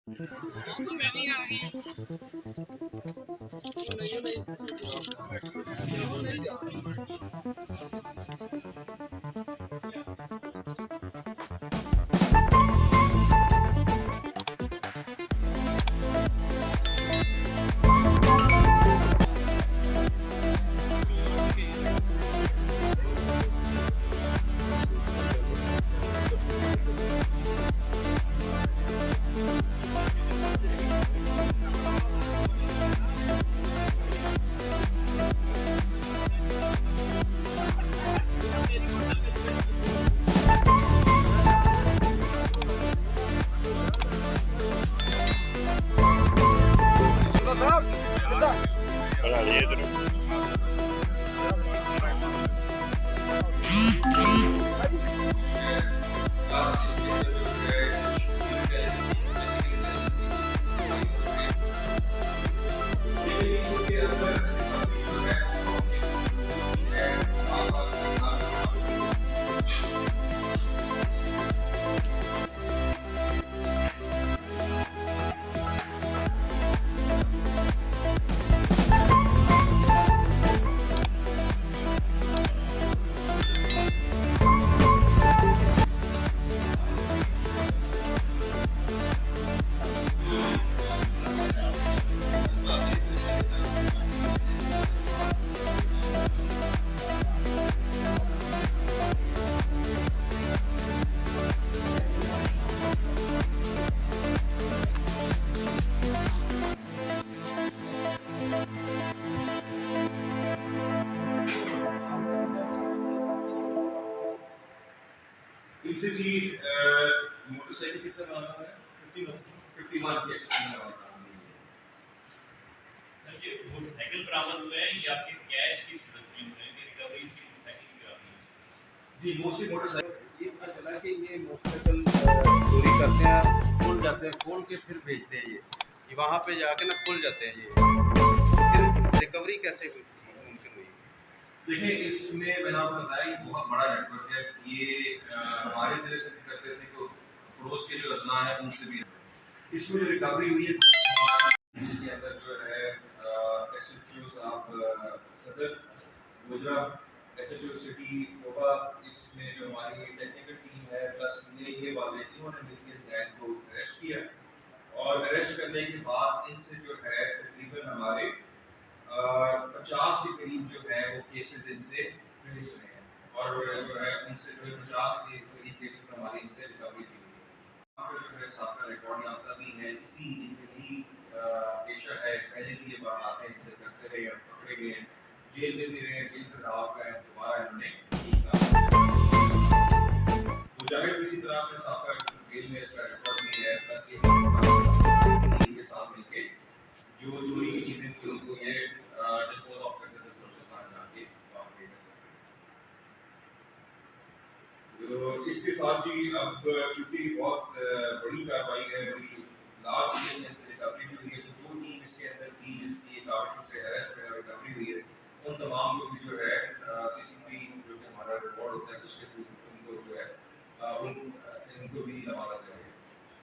इनसे जी मोटरसाइकिल कितना बनाना है 51 केसेस में बनाना है। ये मोटरसाइकिल बरामद हुए हैं या आपके कैश की सूरत में हुए हैं कि रिकवरी की मोटरसाइकिल की करानी है? जी मोस्टली मोटरसाइकिल ये पता चला कि ये मोटरसाइकिल चोरी करते हैं, खोल जाते हैं, खोल के फिर बेचते हैं। ये वहाँ पे जाके ना खुल जाते हैं। ये फिर रिकवरी कैसे मुमकिन हुई? देखिए इसमें मैंने आपको बताया कि बहुत बड़ा नेटवर्क है। ये हमारे ज़रिए से भी करते थे तो पड़ोस के जो अजला हैं उनसे भी। इसमें जो रिकवरी हुई है जिसके अंदर जो है SHO साहब सदर गुजरा, SHO सिटी टोबा, इसमें जो हमारी टेक्निकल टीम है प्लस ये वाले इन्होंने मिलकर इस गैंग को अरेस्ट किया और अरेस्ट करने के बाद इनसे जो है तकरीबन हमारे 50 के करीब जो है वो केसेस इनसे रिलीज हुए हैं और जो है उनसे जो 50 के करीब केसेस पर हमारी इनसे रिकवरी की हुई है। जो है साथ रिकॉर्ड याफ्ता भी है, इसी इनके ही पेशा है। पहले भी ये बात आते हैं करते रहे हैं, पकड़े गए हैं, जेल में भी रहे, जेल से राहत गए, दोबारा इन्होंने मुजाहिद किसी तरह से साथ जेल में इसका रिकॉर्ड भी है प्लस ये के साथ मिलके जो चोरी की चीजें थी उनको ये डिस्पोज ऑफ करते थे प्रोसेस जाके वापस। तो इसके साथ जी अब क्योंकि बहुत बड़ी कार्रवाई है, बड़ी लार्ज स्केल से रिकवरी भी हुई है, तो जो टीम इसके अंदर थी जिसकी काविशों से अरेस्ट और रिकवरी हुई है उन तमाम